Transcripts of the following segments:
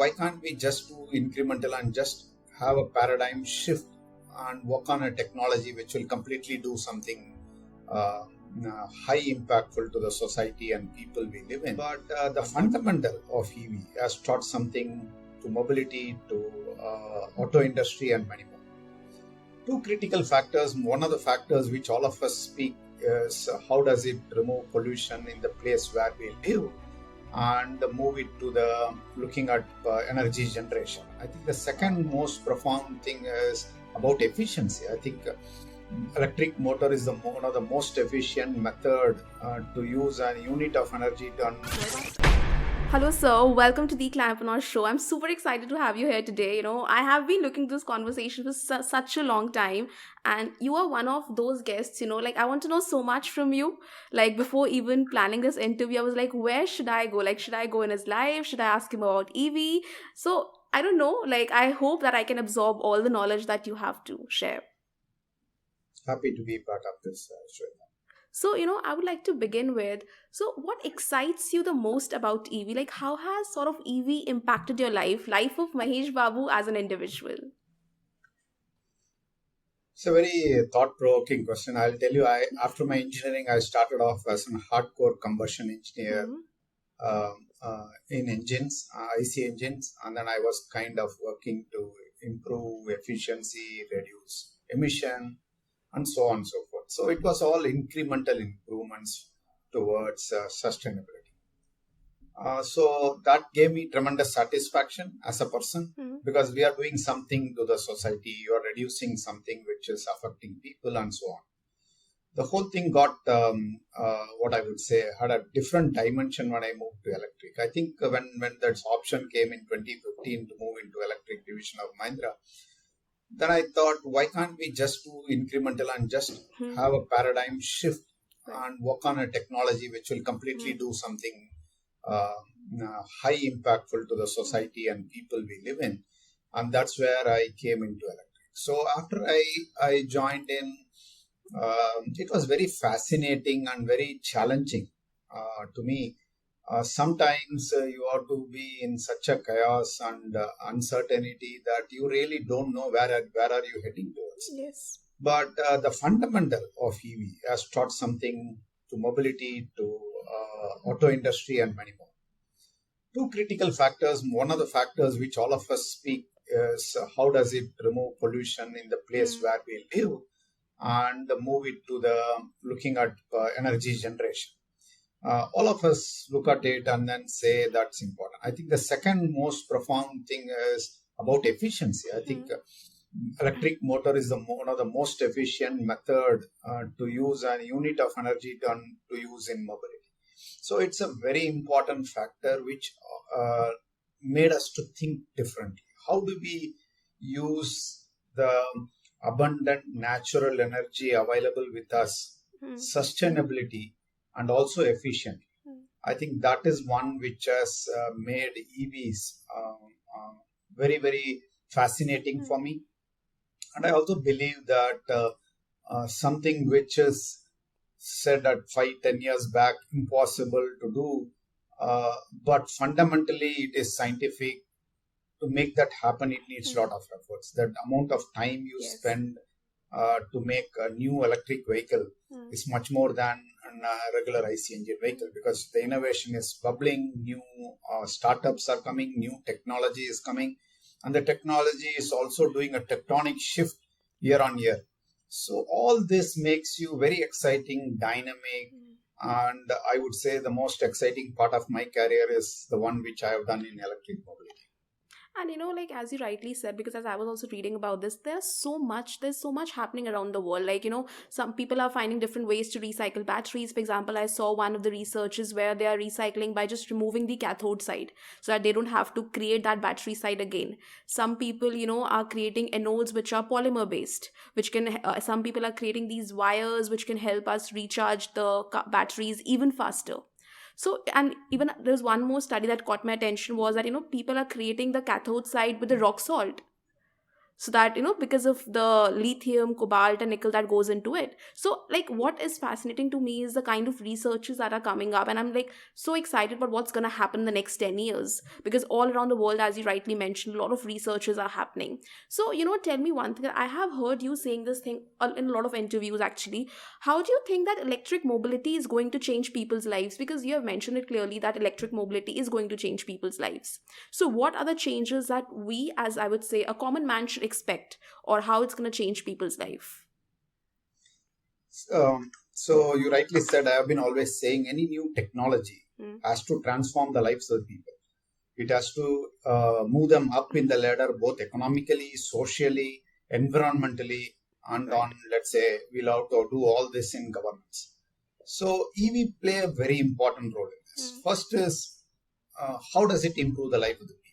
why can't we just do incremental and just have a paradigm shift and work on a technology which will completely do something high impactful to the society and people we live in. But the fundamental of EV has taught something to mobility, to auto industry and many more. Two critical factors. One of the factors which all of us speak is how does it remove pollution in the place where we live and move it to the looking at energy generation. I think the second most profound thing is about efficiency. I think electric motor is one of the most efficient method to use a unit of energy to Hello, sir. Welcome to the Climapreneur Show. I'm super excited to have you here today. I have been looking to this conversation for such a long time, and you are one of those guests. Like I want to know so much from you. Like before even planning this interview, I was like, where should I go? Like, should I go in his live? Should I ask him about EV? So I don't know. Like, I hope that I can absorb all the knowledge that you have to share. happy to be part of this, Shweta. So, I would like to begin with, so what excites you the most about EV? Like, how has sort of EV impacted your life of Mahesh Babu as an individual? It's a very thought-provoking question. I'll tell you, after my engineering, I started off as a hardcore combustion engineer Mhm. in engines, IC engines, and then I was kind of working to improve efficiency, reduce emission, and so on and so forth. So it was all incremental improvements towards sustainability. So that gave me tremendous satisfaction as a person Mhm. because we are doing something to the society. You are reducing something which is affecting people and so on. The whole thing got what I would say had a different dimension when I moved to electric. I think when that option came in 2015 to move into electric division of Mahindra, then I thought, why can't we just do incremental and just Mhm. have a paradigm shift Right. and work on a technology which will completely Mhm. do something uh, high impactful to the society and people we live in. And that's where I came into electric. So after I joined in, it was very fascinating and very challenging to me. Sometimes you have to be in such a chaos and uncertainty that you really don't know where are you heading towards. Yes. But the fundamental of EV has taught something to mobility, to auto industry and many more. Two critical factors. One of the factors which all of us speak is how does it remove pollution in the place Mhm. where we live and move it to the looking at energy generation. All of us look at it and then say that's important. I think the second most profound thing is about efficiency. I think Mhm. electric motor is one of the most efficient method to use a unit of energy to use in mobility. So it's a very important factor which made us to think differently. How do we use the abundant natural energy available with us, Mhm. sustainability, and also efficient? Mhm. I think that is one which has made EVs very, very fascinating Mhm. for me. And I also believe that something which is said at 5, 10 years back impossible to do, but fundamentally it is scientific. To make that happen, it needs a Mhm. lot of efforts. That amount of time you Yes. spend to make a new electric vehicle Mhm. is much more than a regular IC engine vehicle because the innovation is bubbling, new startups are coming, new technology is coming, and the technology is also doing a tectonic shift year on year. So all this makes you very exciting, dynamic, Mhm. and I would say the most exciting part of my career is the one which I have done in electric mobility. And like as you rightly said, because as I was also reading about this, there's so much happening around the world. Like, some people are finding different ways to recycle batteries. For example, I saw one of the researches where they are recycling by just removing the cathode side so that they don't have to create that battery side again. Some people, are creating anodes which are polymer based, which can, some people are creating these wires which can help us recharge the batteries even faster. So, and even there's one more study that caught my attention was that, people are creating the cathode side with the rock salt. So that, because of the lithium, cobalt, and nickel that goes into it. So, like, what is fascinating to me is the kind of researches that are coming up, and I'm like so excited about what's going to happen in the next 10 years, because all around the world, as you rightly mentioned, a lot of researches are happening. So, tell me one thing. I have heard you saying this thing in a lot of interviews actually. How do you think that electric mobility is going to change people's lives? Because you have mentioned it clearly that electric mobility is going to change people's lives. So, what are the changes that we, as I would say, a common man should expect, or how it's going to change people's life? So you rightly said, I have been always saying any new technology Hmm. has to transform the lives of the people. It has to move them up in the ladder, both economically, socially, environmentally, and Right. on, let's say, we'll have to do all this in governance. So EV play a very important role in this. Hmm. First is how does it improve the life of the people?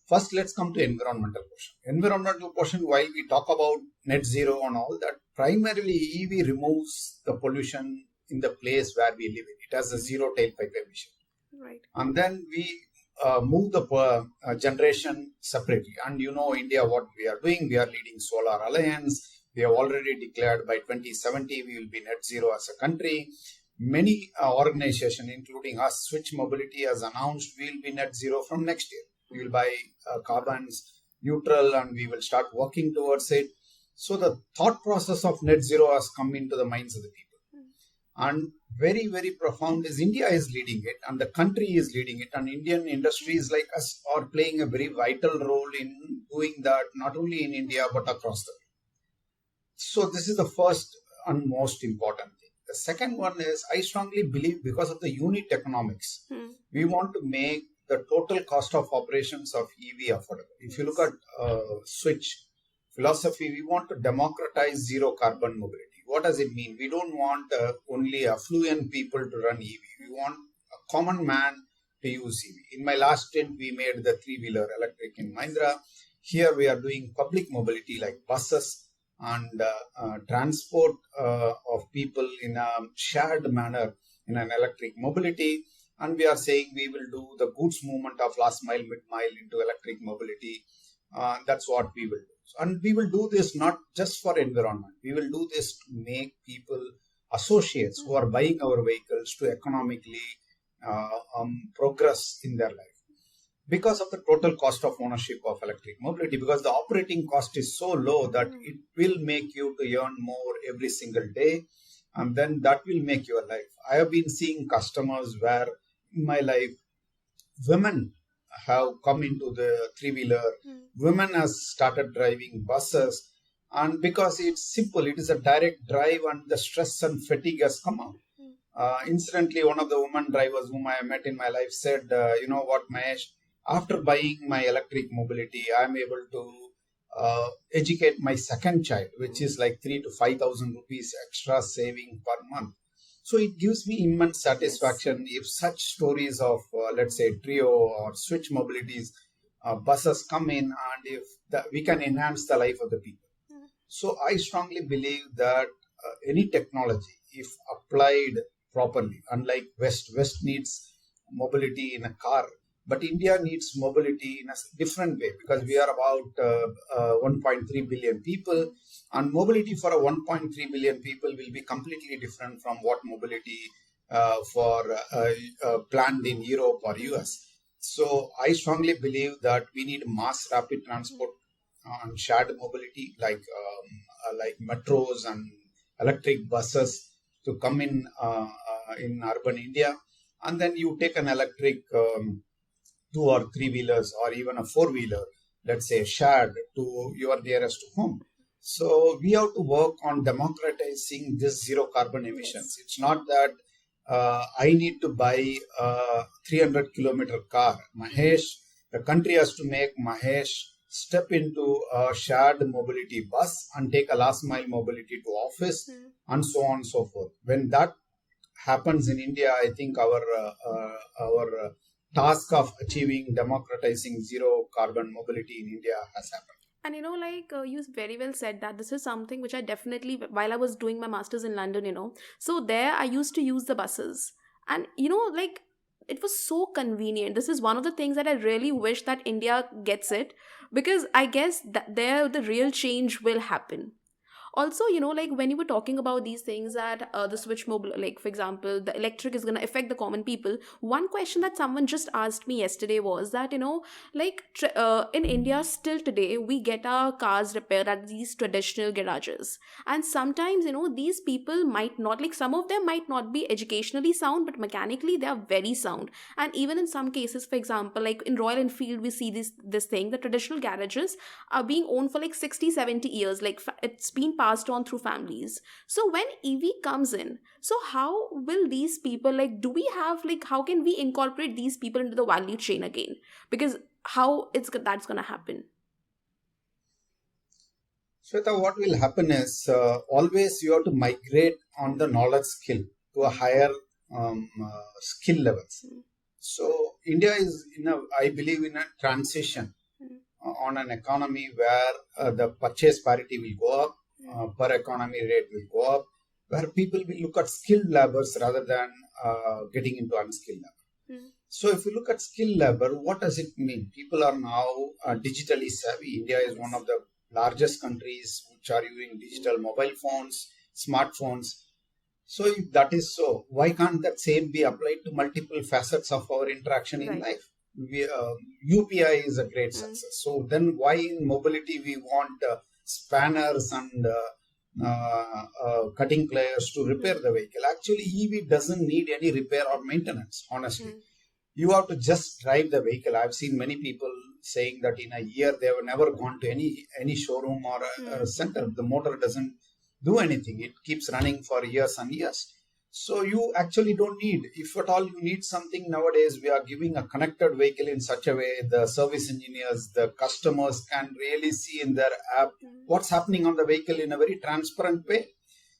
First, let's come to environmental portion. Environmental portion, while we talk about net zero and all that, primarily EV removes the pollution in the place where we live in. It has a Hmm. zero tailpipe emission. Right. And then we move the generation separately. And India, what we are doing, we are leading Solar Alliance. We have already declared by 2070 we will be net zero as a country. Many organizations, including us, Switch Mobility, has announced we will be net zero from next year. We will Hmm. buy carbons neutral and we will start working towards it. So the thought process of net zero has come into the minds of the people. Hmm. And very, very profound is India is leading it and the country is leading it, and Indian industries like us are playing a very vital role in doing that, not only in India but across the world. So this is the first and most important thing. The second one is, I strongly believe, because of the unit economics, Hmm. we want to make the total cost of operations of EV affordable. If you look Yes. at Switch philosophy, we want to democratize zero carbon mobility. What does it mean? We don't want only affluent people to run EV. We want a common man to use EV. In my last stint, we made the three-wheeler electric in Mahindra. Here we are doing public mobility like buses and transport of people in a shared manner in an electric mobility. And we are saying we will do the goods movement of last mile, mid mile into electric mobility. That's what we will do. And we will do this not just for environment. We will do this to make people, associates who are buying our vehicles, to economically progress in their life because of the total cost of ownership of electric mobility, because the operating cost is so low that Hmm. it will make you to earn more every single day, and then that will make your life. I have been seeing customers where in my life women have come into the three wheeler, Hmm. women has started driving buses, and because it's simple, it is a direct drive and the stress and fatigue has come out. Hmm. Incidentally, one of the women drivers whom I met in my life said, you know what, Mahesh, after buying my electric mobility, I'm able to educate my second child, which Hmm. is like 3 to 5,000 rupees extra saving per month. So it gives me immense Yes. satisfaction if such stories of, let's Hmm. say, Trio or Switch Mobilities buses come in, and if we can enhance the life of the people. Hmm. So I strongly believe that any technology, if applied properly, unlike West needs mobility in a car, but India needs mobility in a different way, because we Yes. are about 1.3 billion people, Hmm. and mobility for a 1.3 billion people will be completely different from what mobility for planned in Europe or Hmm. US. So I strongly believe that we need mass rapid Hmm. transport on shared mobility like metros and electric buses to come in urban India, and then you take an electric two or three wheelers or even a four wheeler, let's say shared, to your nearest home. So we have to work on democratizing this zero carbon emissions. Yes. It's not that I need to buy a 300-kilometer car. Hmm. Mahesh, the country has to make Mahesh step into a shared mobility bus and take a last mile mobility to office, Hmm. and so on and so forth. When that happens in India, I think our task of Hmm. achieving democratizing zero carbon mobility in India has happened. And you very well said that this is something which I definitely, while I was doing my master's in London, so there I used to use the buses. And, it was so convenient. This is one of the things that I really wish that India gets it, because I guess that there the real change will happen. Also, like when you were talking about these things, that the switch mobile, like for example the electric is going to affect the common people, one question that someone just asked me yesterday was that, like in India still today we get our cars repaired at these traditional garages, and sometimes, these people might not, like some of them might not be educationally sound, but mechanically they are very sound. And even in some cases, for example, like in Royal Enfield, we see this thing, the traditional garages are being owned for like 60, 70 years, like it's been passed on through families. So when EV comes in, so how will these people, like do we have, like how can we incorporate these people into the value chain again? Because how that's going to happen? Shweta, what will happen is always you have to migrate on the knowledge skill to a higher skill levels. Mm, So India is I believe in a transition mm, on an economy where the purchase parity will go up, per economy rate will go up, where people will look at skilled laborers rather than getting into unskilled labor. mm, So if you look at skilled labor, what does it mean? People are now digitally savvy. India is one yes. of the largest countries which are using digital mobile phones, smartphones. So if that is so, why can't that same be applied to multiple facets of our interaction in Right. life? UPI is a great Mm, success. So then why in mobility we want spanners and cutting pliers to repair mm, the vehicle? Actually, EV doesn't need any repair or maintenance, honestly. mm, You have to just drive the vehicle. I've seen many people saying that in a year they have never gone to any showroom or a mm, center. The motor doesn't do anything. It keeps running for years and years. So you actually don't need, if at all you need something nowadays, we are giving a connected vehicle in such a way the service engineers, the customers can really see in their app mm, what's happening on the vehicle in a very transparent way.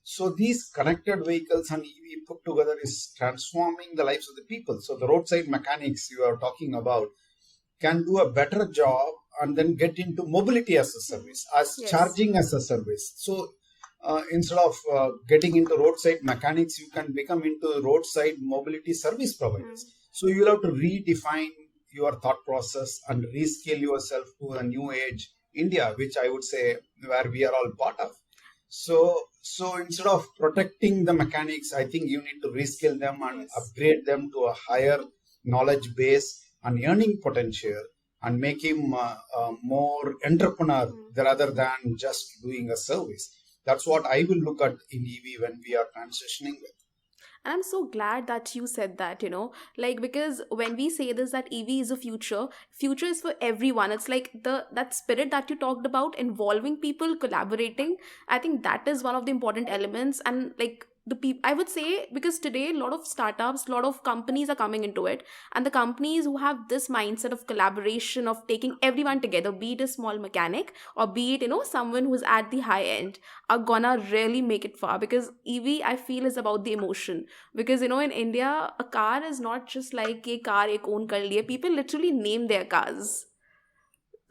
So these connected vehicles and EV put together is transforming the lives of the people. So the roadside mechanics you are talking about can do a better job and then get into mobility as a mm. service, as Yes. charging as a service. So instead of getting into roadside mechanics, you can become into roadside mobility service Mm, providers. So you'll have to redefine your thought process and reskill yourself to a new age India, which I would say where we are all part of. So instead of protecting the mechanics, I think you need to reskill them and yes. upgrade them to a higher knowledge base and earning potential and make him more entrepreneur Mm. rather than just doing a service. That's what I will look at in EV when we are transitioning with. And I'm so glad that you said that, like because when we say this, that EV is a future is for everyone. It's like that spirit that you talked about, involving people, collaborating. I think that is one of the important elements. And like the people, I would say, because today a lot of startups, a lot of companies are coming into it, and the companies who have this mindset of collaboration, of taking everyone together, be it a small mechanic or be it, someone who's at the high end, are gonna really make it far. Because EV, I feel, is about the emotion. Because in India, a car is not just like a car ek own kar liye. People literally name their cars.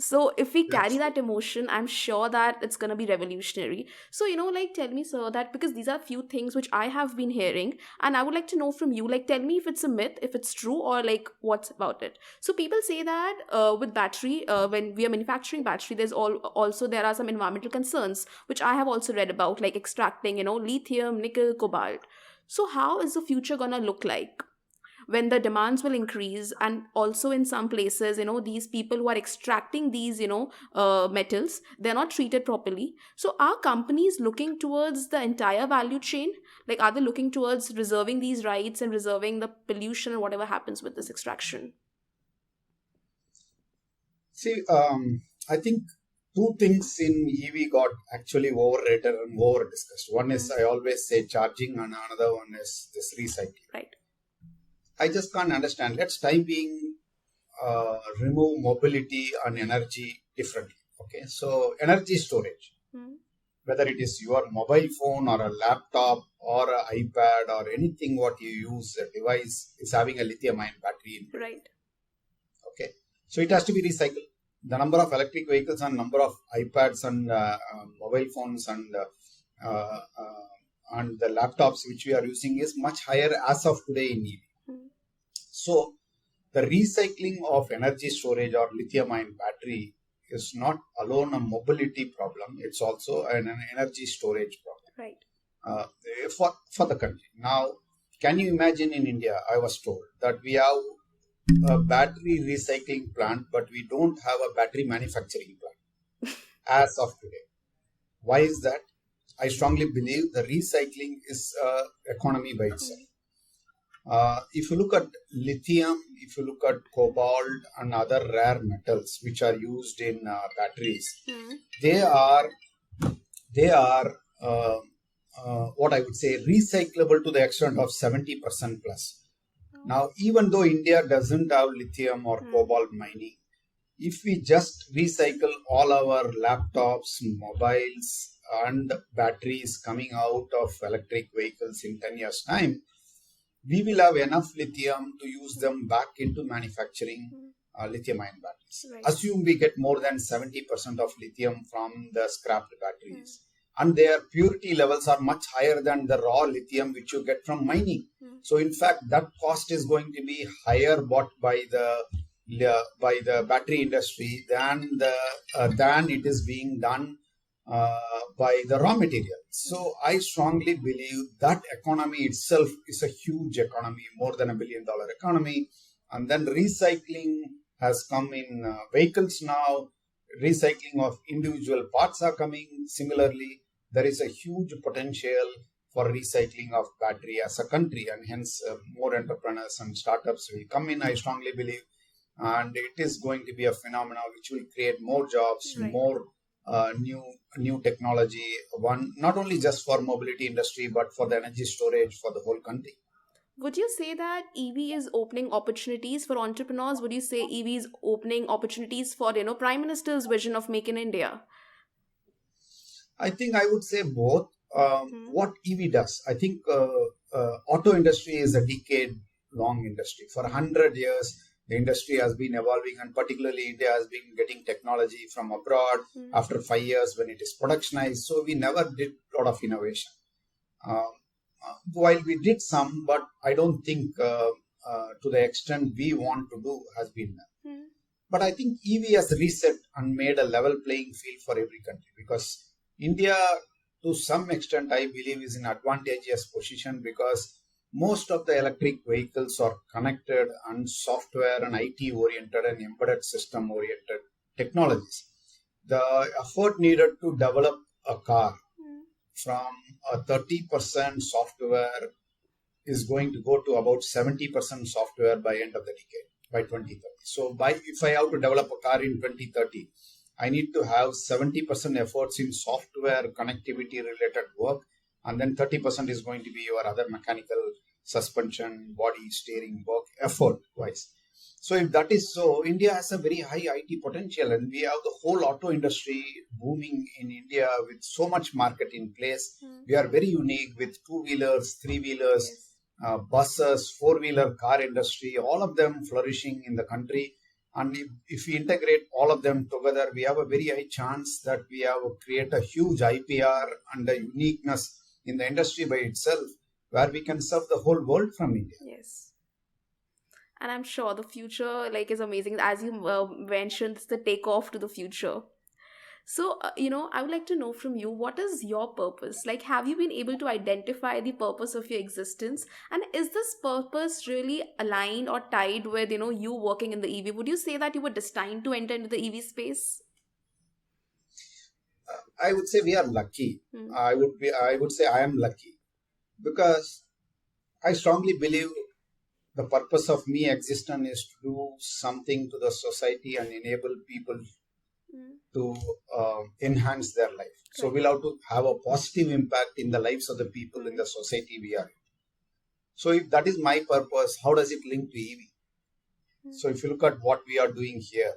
So if we carry That's that emotion, I'm sure that it's gonna be revolutionary. So like tell me, sir, that because these are few things which I have been hearing, and I would like to know from you, like tell me if it's a myth, if it's true, or like what's about it. So people say that with battery, when we are manufacturing battery, there's also there are some environmental concerns which I have also read about, like extracting lithium, nickel, cobalt. So how is the future gonna look like, when the demands will increase? And also in some places, these people who are extracting these metals, they're not treated properly. So are companies looking towards the entire value chain? Like are they looking towards reserving these rights and reserving the pollution and whatever happens with this extraction? see. I think two things in EV got actually overrated and over discussed. One is Mm, I always say charging, and another one is this recycling. right. I just can't understand. Let's time being remove mobility and energy differently. Okay, so energy storage, Mm, whether it is your mobile phone or a laptop or an iPad or anything what you use, a device is having a lithium ion battery inbuilt. right. Okay, so it has to be recycled. The number of electric vehicles and number of iPads and mobile phones and the laptops which we are using is much higher as of today in EV. Mm, So the recycling of energy storage or lithium-ion battery is not alone a mobility problem; it's also an energy storage problem Right. for the country. Now, can you imagine in India? I was told that we have a battery recycling plant, but we don't have a battery manufacturing plant as of today. Why is that? I strongly believe the recycling is economy by itself. Mm. If you look at lithium, if you look at cobalt and other rare metals which are used in batteries, Mm. they are they are what I would say recyclable to the extent of 70% plus. Now, even though India doesn't have lithium or Mm. cobalt mining, if we just recycle all our laptops, mobiles, and batteries coming out of electric vehicles in 10 years' time, we will have enough lithium to use them back into manufacturing Mm. lithium ion batteries. Right. Assume we get more than 70% of lithium from the scrapped Mm. batteries, and their purity levels are much higher than the raw lithium which you get from mining. Mm. So, in fact, that cost is going to be higher bought by the battery industry than it is being done by the raw material. So I strongly believe that economy itself is a huge economy, more than $1 billion economy. And then recycling has come in vehicles now. Recycling of individual parts are coming. Similarly, there is a huge potential for recycling of battery as a country, and hence more entrepreneurs and startups will come in, I strongly believe. And it is going to be a phenomenon which will create more jobs, Right. more new technology, one not only just for mobility industry but for the energy storage for the whole country. Would you say that EV is opening opportunities for entrepreneurs? Would you say EV is opening opportunities for, Prime Minister's vision of Make in India? I think I would say both. Hmm. What EV does, I think auto industry is a decade long industry. For 100 years, the industry has been evolving, and particularly India has been getting technology from abroad Hmm. after 5 years when it is productionized. So we never did a lot of innovation. While we did some, but I don't think to the extent we want to do has been done. Hmm. But I think EV has reset and made a level playing field for every country, because India, to some extent, I believe, is in advantageous position because most of the electric vehicles are connected and software and IT oriented and embedded system oriented technologies. The effort needed to develop a car Hmm. from a 30% software is going to go to about 70% software by end of the decade, by 2030. So if I have to develop a car in 2030, I need to have 70% efforts in software connectivity related work, and then 30% is going to be your other mechanical suspension, body, steering work effort wise. So if that is so, India has a very high IT potential, and we have the whole auto industry booming in India with so much market in place. Hmm. We are very unique with two-wheelers, three-wheelers, Yes. buses, four-wheeler car industry, all of them flourishing in the country. And if we integrate all of them together, we have a very high chance that we have create a huge IPR and a uniqueness in the industry by itself, where we can serve the whole world from India. Yes. And I'm sure the future is amazing. As you mentioned, it's the takeoff to the future. So, I would like to know from you, what is your purpose? Like, have you been able to identify the purpose of your existence? And is this purpose really aligned or tied with, you working in the EV? Would you say that you were destined to enter into the EV space? I would say we are lucky. Hmm. I would say I am lucky because I strongly believe the purpose of me existence is to do something to the society and enable people Hmm. to enhance their life. So Right. we'll have to have a positive impact in the lives of the people in the society we are in. So if that is my purpose, how does it link to EV? Hmm. So if you look at what we are doing here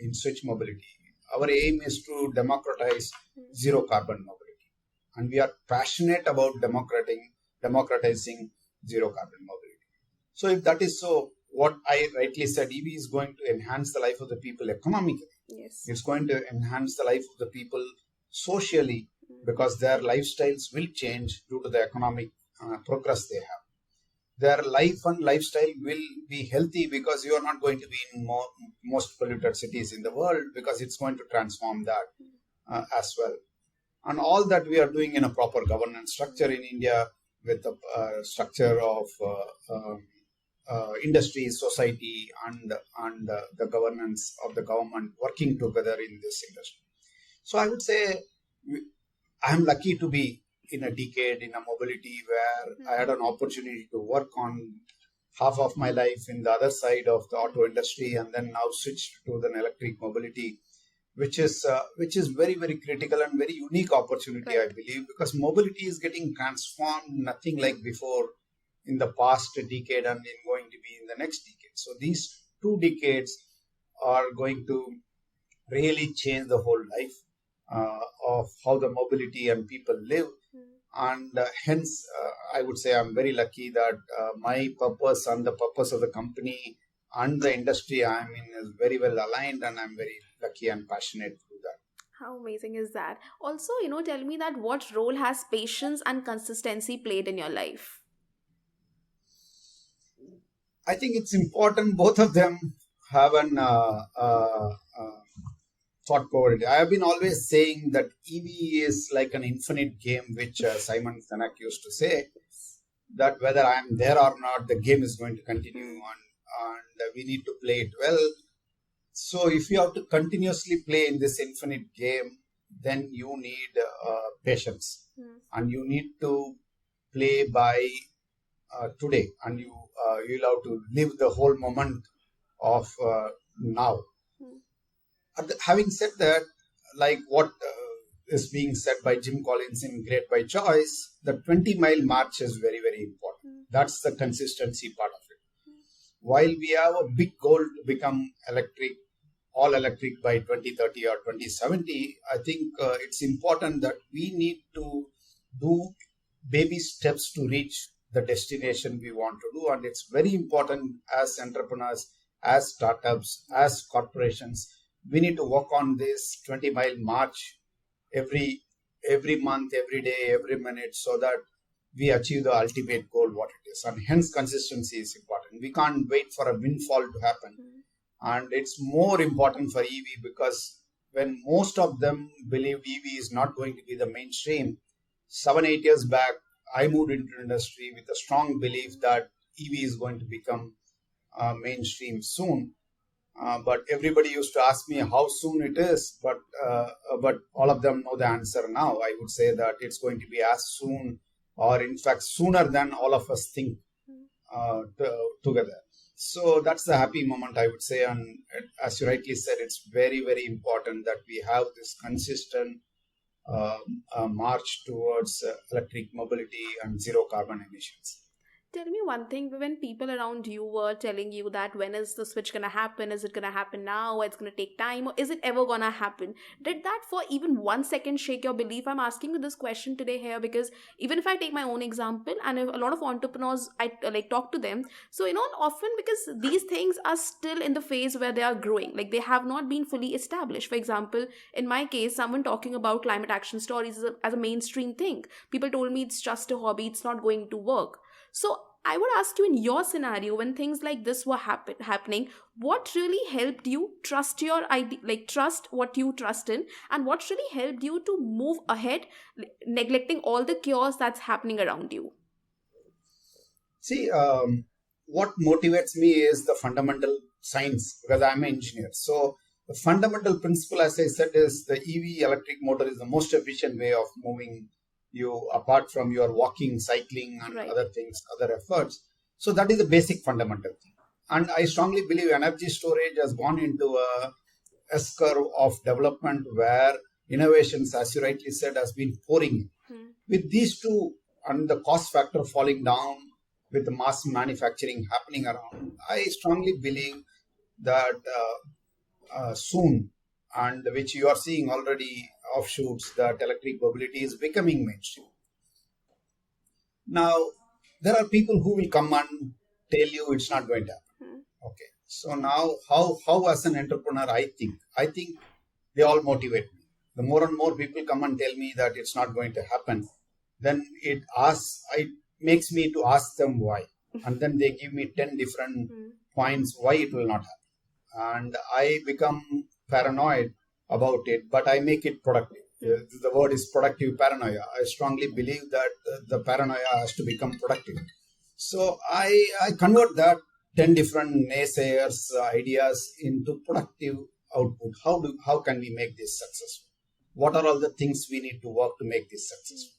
in Switch Mobility, our aim is to democratize Hmm. zero carbon mobility, and we are passionate about democratizing zero carbon mobility. So if that is so, what I rightly said, EV is going to enhance the life of the people economically. Yes. It's going to enhance the life of the people socially, Hmm. because their lifestyles will change due to the economic progress they have. their life and lifestyle will be healthy, because you are not going to be in most polluted cities in the world, because it's going to transform that as well. And all that we are doing in a proper governance structure in India, with the structure of industry, society, and the governance of the government working together in this industry. So I would say I'm lucky to be in a decade in a mobility where I had an opportunity to work on half of my life in the other side of the auto industry, and then now switched to the electric mobility, which is very, very critical and very unique opportunity, I Right. believe, because mobility is getting transformed, nothing like before in the past decade and in going to be in the next decade. So these 2 decades are going to really change the whole life of how the mobility and people live. And hence, I would say I'm very lucky that my purpose and the purpose of the company and the industry I'm in is very well aligned, and I'm very lucky and passionate to do that. How amazing is that? Also, tell me that what role has patience and consistency played in your life? I think it's important both of them have an thought quality. I have been always saying that EV is like an infinite game, which Simon Sinek used to say, that whether I'm there or not, the game is going to continue on, and we need to play it well. So if you have to continuously play in this infinite game, then you need patience, and you need to play by today, and you'll have to live the whole moment of now. Having said that, like what is being said by Jim Collins in Great by Choice, the 20-mile march is very, very important. That's the consistency part of it. While we have a big goal to become all electric by 2030 or 2070, I think it's important that we need to do baby steps to reach the destination we want to do. And it's very important as entrepreneurs, as startups, as corporations, we need to work on this 20-mile march every month, every day, every minute, so that we achieve the ultimate goal, what it is. And hence, consistency is important. We can't wait for a windfall to happen. And it's more important for EV, because when most of them believe EV is not going to be the mainstream, 7, 8 years back, I moved into industry with a strong belief that EV is going to become mainstream soon. But everybody used to ask me how soon it is, but all of them know the answer now. I would say that it's going to be as soon, or in fact sooner than all of us think together. So that's the happy moment, I would say. And as you rightly said, it's very, very important that we have this consistent march towards electric mobility and zero carbon emissions. Tell me one thing, when people around you were telling you that when is the switch gonna happen? Is it gonna happen now? It's gonna take time, or is it ever gonna happen? Did that for even 1 second shake your belief? I'm asking you this question today here because even if I take my own example, and if a lot of entrepreneurs, I like talk to them. So often because these things are still in the phase where they are growing, like they have not been fully established. For example, in my case, someone talking about climate action stories as a mainstream thing. People told me it's just a hobby, it's not going to work. So I would ask you, in your scenario, when things like this were happening, what really helped you trust your idea, like trust what you trust in, and what really helped you to move ahead, neglecting all the chaos that's happening around you? See, what motivates me is the fundamental science, because I'm an engineer. So the fundamental principle, as I said, is the EV electric motor is the most efficient way of moving you, apart from your walking, cycling, and Right. other things, other efforts. So that is the basic fundamental thing. And I strongly believe energy storage has gone into a S-curve of development where innovations, as you rightly said, has been pouring in. With these two, and the cost factor falling down, with the mass manufacturing happening around, I strongly believe that soon, and which you are seeing already offshoots, that electric mobility is becoming mainstream. Now, there are people who will come and tell you it's not going to happen. Okay. So now, how as an entrepreneur, I think they all motivate me. The more and more people come and tell me that it's not going to happen, then it makes me to ask them why. and then they give me 10 different Mm. points why it will not happen. And I become paranoid about it, but I make it productive. The word is productive paranoia. I strongly believe that the paranoia has to become productive. So I convert that 10 different naysayers ideas into productive output. How can we make this successful? What are all the things we need to work to make this successful?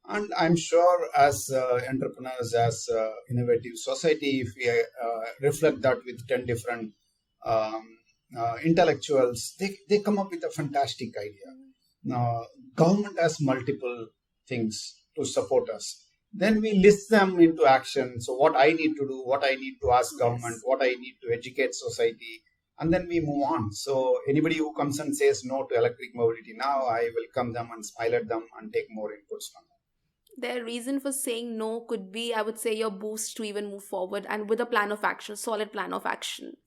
And I'm sure as entrepreneurs, as innovative society, if we reflect that with 10 different um, intellectuals, they come up with a fantastic idea. Now, government has multiple things to support us. Then we list them into action. So what I need to do, what I need to ask government, Yes. what I need to educate society, and then we move on. So anybody who comes and says no to electric mobility now, I welcome them and smile at them and take more inputs from them. Their reason for saying no could be, I would say, your boost to even move forward and with a plan of action, solid plan of action.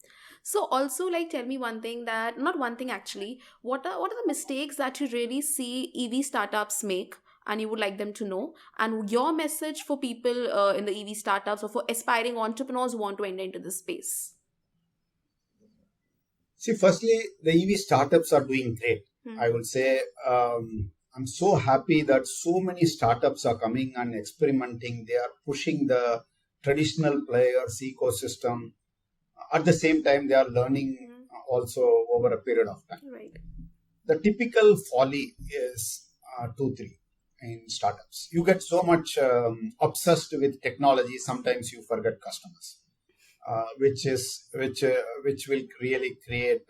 So also, like, tell me one thing, that not one thing actually, what are the mistakes that you really see EV startups make and you would like them to know, and your message for people in the EV startups or for aspiring entrepreneurs who want to enter into this space. See, firstly, the EV startups are doing great. Hmm. I would say I'm so happy that so many startups are coming and experimenting. They are pushing the traditional players ecosystem. At the same time, they are learning also over a period of time. Right. The typical folly is two, three in startups. You get so much obsessed with technology, sometimes you forget customers. Which will really create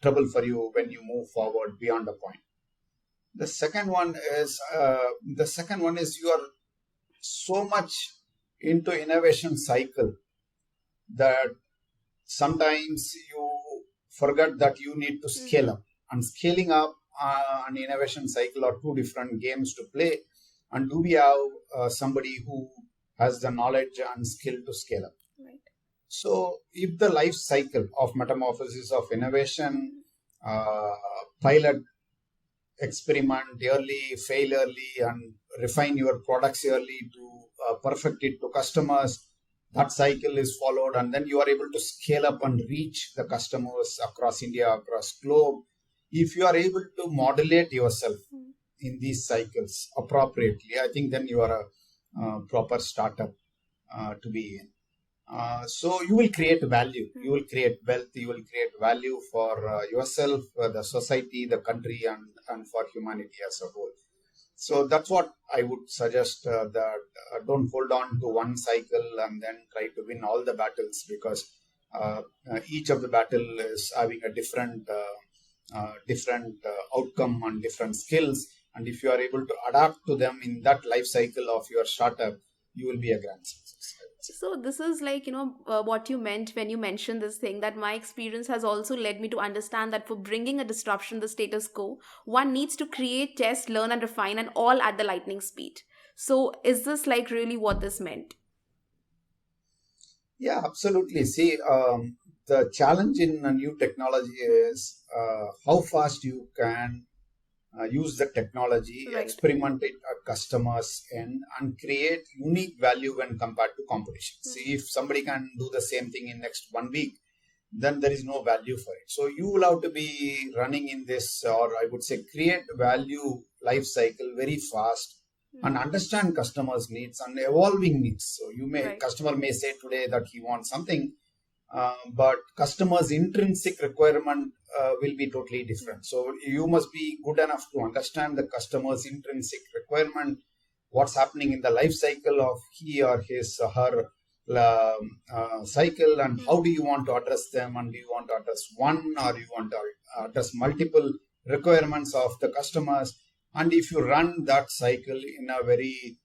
trouble for you when you move forward beyond a point. The second one is you are so much into innovation cycle that sometimes you forget that you need to scale up, and scaling up and innovation cycle are two different games to play. And do we have somebody who has the knowledge and skill to scale up? Right. So if the life cycle of metamorphosis of innovation, pilot, experiment early, fail early, and refine your products early to perfect it to customers, that cycle is followed, and then you are able to scale up and reach the customers across India, across globe. If you are able to modulate yourself in these cycles appropriately, I think then you are a proper startup to be in. So you will create value, you will create wealth, you will create value for yourself, the society, the country, and for humanity as a whole. So that's what I would suggest, that don't hold on to one cycle and then try to win all the battles, because each of the battle is having a different outcome and different skills. And if you are able to adapt to them in that life cycle of your startup, you will be a grand success. So this is like, what you meant when you mentioned this thing, that my experience has also led me to understand that for bringing a disruption the status quo, one needs to create, test, learn and refine, and all at the lightning speed. So is this like really what this meant? Yeah, absolutely. See, the challenge in a new technology is how fast you can use the technology, Right. experiment it at customers and create unique value when compared to competition. See, if somebody can do the same thing in next 1 week, then there is no value for it. So you will have to be running in this, or I would say create value life cycle very fast and understand customers' needs and evolving needs. So Right. customer may say today that he wants something, but customers' intrinsic requirement will be totally different. So you must be good enough to understand the customer's intrinsic requirement, what's happening in the life cycle of he or his or her cycle, and how do you want to address them, and do you want to address one or you want to address multiple requirements of the customers. And if you run that cycle in a very,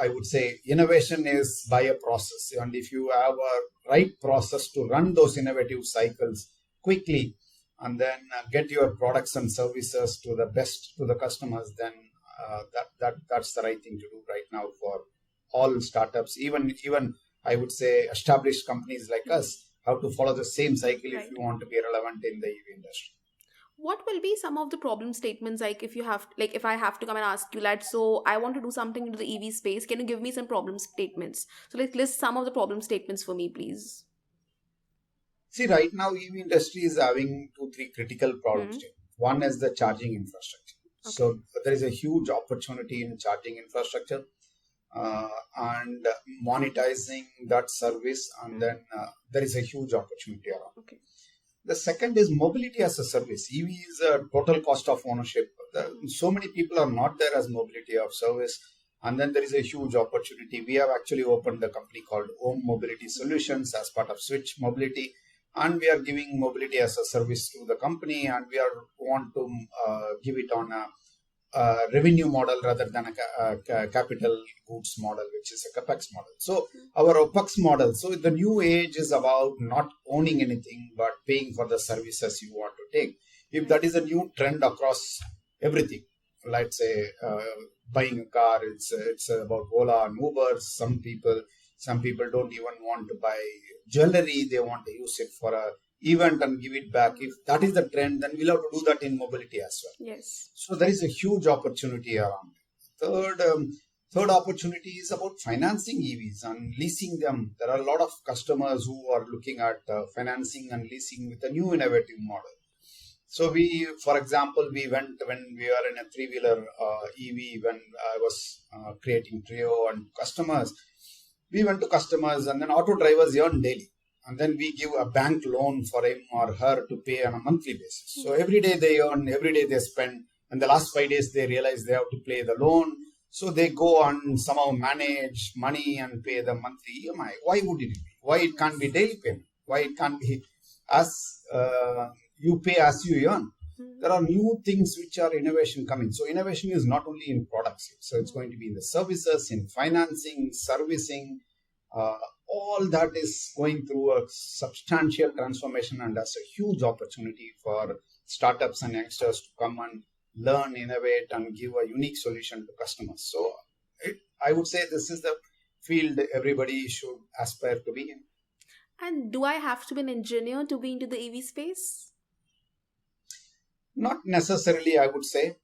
I would say, innovation is by a process. And if you have a right process to run those innovative cycles quickly and then get your products and services to the best to the customers, then that's the right thing to do right now for all startups. Even I would say established companies like us have to follow the same cycle if Right. you want to be relevant in the EV industry. What will be some of the problem statements, like if you have, like if I have to come and ask you that, so I want to do something into the EV space, can you give me some problem statements? So like list some of the problem statements for me, please. See, right now, EV industry is having two, three critical problems. Hmm. One is the charging infrastructure. Okay. So there is a huge opportunity in charging infrastructure and monetizing that service, and Hmm. then there is a huge opportunity around. Okay. The second is mobility as a service. EV is a total cost of ownership. So many people are not there as mobility of service. And then there is a huge opportunity. We have actually opened a company called Home Mobility Solutions as part of Switch Mobility. And we are giving mobility as a service to the company. And we want to give it on a revenue model rather than a capital goods model, which is a capex model. So our OPEX model. So the new age is about not owning anything but paying for the services you want to take. If that is a new trend across everything, let's say buying a car, it's about Ola and Uber. Some people don't even want to buy jewelry; they want to use it for a event and give it back. If that is the trend, then we'll have to do that in mobility as well. Yes. So there is a huge opportunity around. Third opportunity is about financing EVs and leasing them. There are a lot of customers who are looking at financing and leasing with a new innovative model. So for example, we went when we were in a three-wheeler EV when I was creating Trio and customers. We went to customers and then auto drivers earn daily. And then we give a bank loan for him or her to pay on a monthly basis. So every day they earn, every day they spend. And the last 5 days they realize they have to pay the loan. So they go on somehow manage money and pay the monthly EMI. Why would it be? Why it can't be daily payment? Why it can't be as you pay as you earn? There are new things which are innovation coming. So innovation is not only in products. So it's going to be in the services, in financing, servicing. Uh, all that is going through a substantial transformation, and that's a huge opportunity for startups and youngsters to come and learn, innovate, and give a unique solution to customers. So I would say this is the field everybody should aspire to be in. And do I have to be an engineer to be into the EV space? Not necessarily, I would say.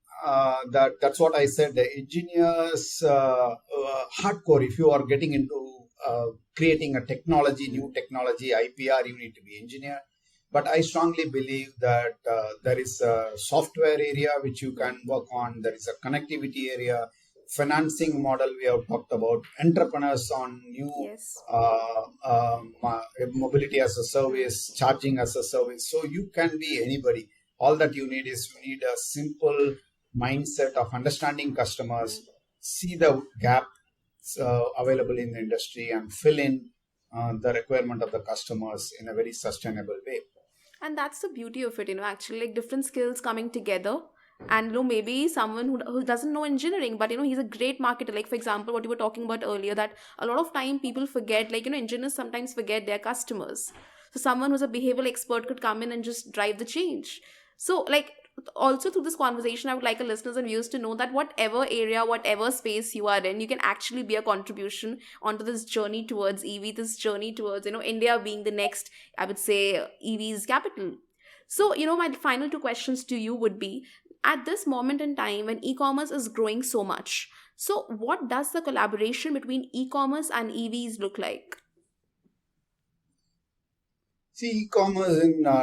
That's what I said. The engineers, hardcore. If you are getting into creating a technology, new technology, IPR, you need to be engineer. But I strongly believe that there is a software area which you can work on. There is a connectivity area, financing model we have talked about, entrepreneurs on new Yes. mobility as a service, charging as a service. So you can be anybody. All that you need is you need a simple mindset of understanding customers, see the gap available in the industry, and fill in the requirement of the customers in a very sustainable way. And that's the beauty of it, actually, like different skills coming together. And maybe someone who doesn't know engineering, but he's a great marketer. Like, for example, what you were talking about earlier, that a lot of time people forget, like, engineers sometimes forget their customers. So someone who's a behavioral expert could come in and just drive the change. So, like, also through this conversation, I would like our listeners and viewers to know that whatever area, whatever space you are in, you can actually be a contribution onto this journey towards EV, this journey towards, India being the next, I would say, EV's capital. So, my final two questions to you would be, at this moment in time when e-commerce is growing so much, so what does the collaboration between e-commerce and EVs look like? See, e-commerce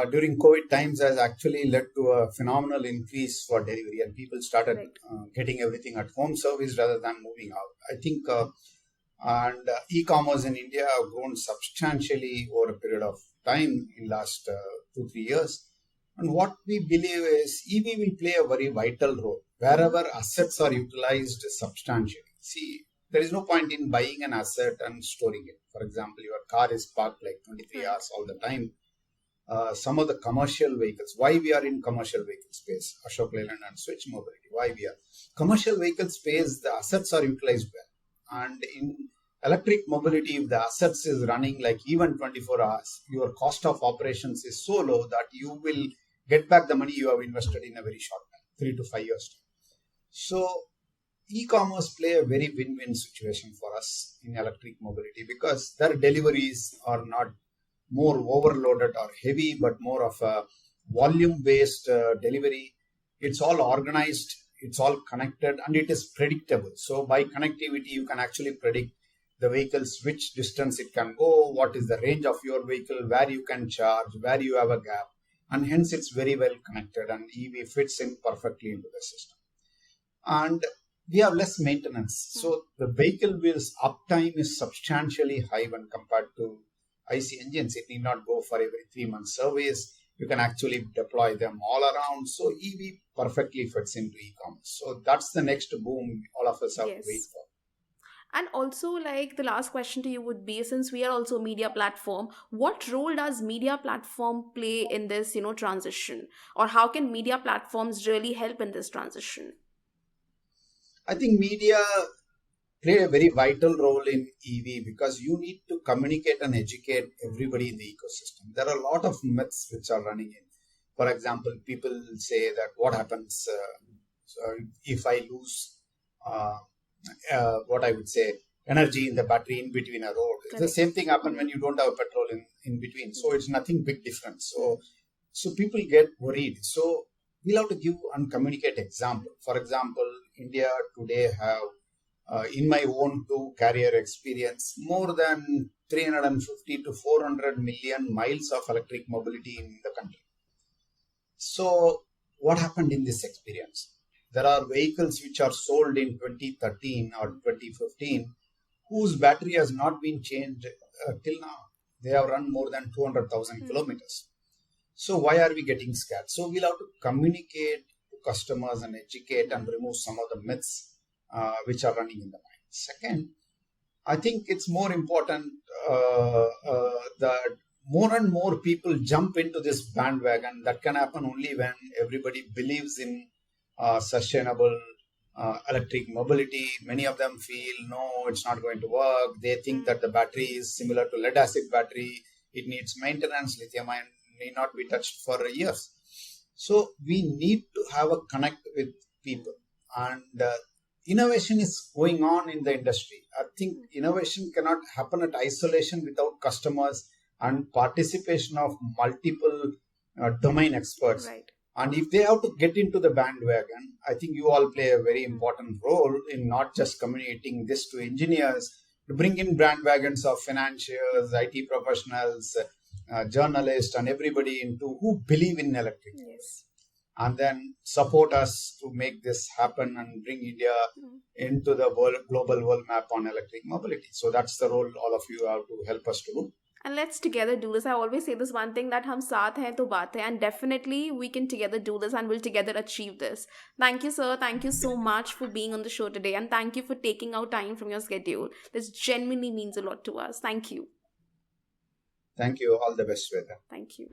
during COVID times has actually led to a phenomenal increase for delivery, and people started Correct. getting everything at home service rather than moving out. I think, and e-commerce in India have grown substantially over a period of time in last 2 3 years. And what we believe is EV will play a very vital role wherever assets are utilized substantially. See, there is no point in buying an asset and storing it. For example, your car is parked like 23 Right. hours all the time. Some of the commercial vehicles, why we are in commercial vehicle space, Ashok Leyland and Switch Mobility, why we are. Commercial vehicle space, the assets are utilized well. And in electric mobility, if the assets is running like even 24 hours, your cost of operations is so low that you will get back the money you have invested in a very short time, 3 to 5 years time. So e-commerce play a very win-win situation for us in electric mobility because their deliveries are not more overloaded or heavy, but more of a volume based delivery. It's all organized, it's all connected, and it is predictable. So by connectivity, you can actually predict the vehicles, which distance it can go, what is the range of your vehicle, where you can charge, where you have a gap, and hence it's very well connected, and EV fits in perfectly into the system. And we have less maintenance. So the vehicle wheels uptime is substantially high when compared to IC engines. It need not go for every 3 month service. You can actually deploy them all around. So EV perfectly fits into e-commerce. So that's the next boom all of us have to wait Yes. for. And also, like the last question to you would be, since we are also a media platform, what role does media platform play in this, transition? Or how can media platforms really help in this transition? I think media play a very vital role in EV because you need to communicate and educate everybody in the ecosystem. There are a lot of myths which are running in. For example, people say that what happens if I lose uh, what I would say energy in the battery in between a road. It's the Correct. same thing happen when you don't have petrol in between. So it's nothing big different. So people get worried. So we'll have to give and communicate example. For example, India today have in my own two carrier experience, more than 350 to 400 million miles of electric mobility in the country. So, what happened in this experience? There are vehicles which are sold in 2013 or 2015 whose battery has not been changed till now. They have run more than 200,000 kilometers. So, why are we getting scared? So, we'll have to communicate to customers and educate and remove some of the myths which are running in the mind. Second, I think it's more important that more and more people jump into this bandwagon. That can happen only when everybody believes in sustainable electric mobility. Many of them feel no, it's not going to work. They think that the battery is similar to lead acid battery. It needs maintenance. Lithium ion need not be touched for years. So we need to have a connect with people, and innovation is going on in the industry. I think innovation cannot happen at isolation without customers and participation of multiple domain experts. Right. And if they have to get into the bandwagon, I think you all play a very important role in not just communicating this to engineers, to bring in bandwagons of financiers, IT professionals, journalists, and everybody into who believe in electric, Yes. and then support us to make this happen and bring India into the global world map on electric mobility. So that's the role all of you have to help us to do. And let's together do this. I always say this one thing, that hum saath hain to baat hai, and definitely we can together do this and we'll together achieve this. Thank you, sir. Thank you so much for being on the show today, and thank you for taking out time from your schedule. This genuinely means a lot to us. Thank you. Thank you. All the best, Shweta. Thank you.